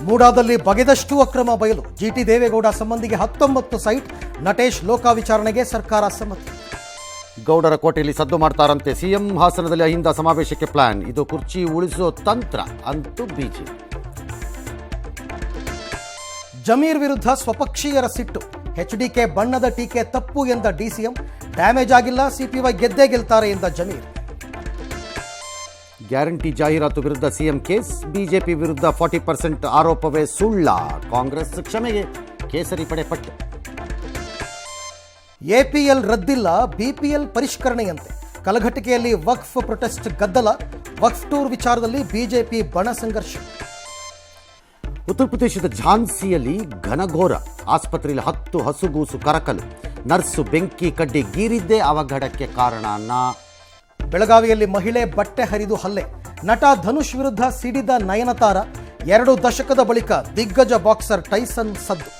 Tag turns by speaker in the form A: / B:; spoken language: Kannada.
A: ಮೂಡಾದಲ್ಲಿ ಬಗೆದಷ್ಟು ಅಕ್ರಮ ಬಯಲು. ಜಿಟಿ ದೇವೇಗೌಡ ಸಂಬಂಧಿಗೆ 19 ಸೈಟ್. ನಟೇಶ್ ಲೋಕಾವಿಚಾರಣೆಗೆ ಸರ್ಕಾರ ಸಮ್ಮತಿ.
B: ಗೌಡರ ಕೋಟೆಯಲ್ಲಿ ಸದ್ದು ಮಾಡ್ತಾರಂತೆ. ಸಿಎಂ ಹಾಸನದಲ್ಲಿ ಅಹಿಂದ ಸಮಾವೇಶಕ್ಕೆ ಪ್ಲಾನ್. ಇದು ಕುರ್ಚಿ ಉಳಿಸೋ ತಂತ್ರ ಅಂತೂ ಬಿಜೆಪಿ.
A: ಜಮೀರ್ ವಿರುದ್ಧ ಸ್ವಪಕ್ಷೀಯರ ಸಿಟ್ಟು. ಎಚ್ಡಿಕೆ ಬಣ್ಣದ ಟೀಕೆ ತಪ್ಪು ಎಂದ ಡಿಸಿಎಂ. ಡ್ಯಾಮೇಜ್ ಆಗಿಲ್ಲ, ಸಿಪಿವೈ ಗೆದ್ದೇ ಗೆಲ್ತಾರೆ ಎಂದ ಜಮೀರ್.
B: ಗ್ಯಾರಂಟಿ ಜಾಹೀರಾತು ವಿರುದ್ಧ ಸಿಎಂ ಕೇಸ್. ಬಿಜೆಪಿ ವಿರುದ್ಧ 40% ಆರೋಪವೇ ಸುಳ್ಳ. ಕಾಂಗ್ರೆಸ್ ಕ್ಷಮೆಗೆ ಕೇಸರಿ ಪಡೆ ಪಟ್ಟು.
A: ಎಪಿಎಲ್ ರದ್ದಿಲ್ಲ, ಬಿಪಿಎಲ್ ಪರಿಷ್ಕರಣೆಯಂತೆ. ಕಲಘಟಕಿಯಲ್ಲಿ ವಕ್ಫ್ ಪ್ರೊಟೆಸ್ಟ್ ಗದ್ದಲ. ವಕ್ಫ್ ಟೂರ್ ವಿಚಾರದಲ್ಲಿ ಬಿಜೆಪಿ ಬಣ ಸಂಘರ್ಷ.
B: ಉತ್ತರ ಪ್ರದೇಶದ ಝಾನ್ಸಿಯಲ್ಲಿ ಘನಘೋರ. ಆಸ್ಪತ್ರೆಯಲ್ಲಿ 10 ಹಸುಗೂಸು ಕರಕಲು. ನರ್ಸು ಬೆಂಕಿ ಕಡ್ಡಿ ಗೀರಿದ್ದೇ ಅವಘಡಕ್ಕೆ ಕಾರಣ.
A: ಬೆಳಗಾವಿಯಲ್ಲಿ ಮಹಿಳೆ ಬಟ್ಟೆ ಹರಿದು ಹಲ್ಲೆ. ನಟ ಧನುಷ್ ವಿರುದ್ಧ ಸಿಡಿದ ನಯನತಾರ. 2 ದಶಕದ ಬಳಿಕ ದಿಗ್ಗಜ ಬಾಕ್ಸರ್ ಟೈಸನ್ ಸದ್ದು.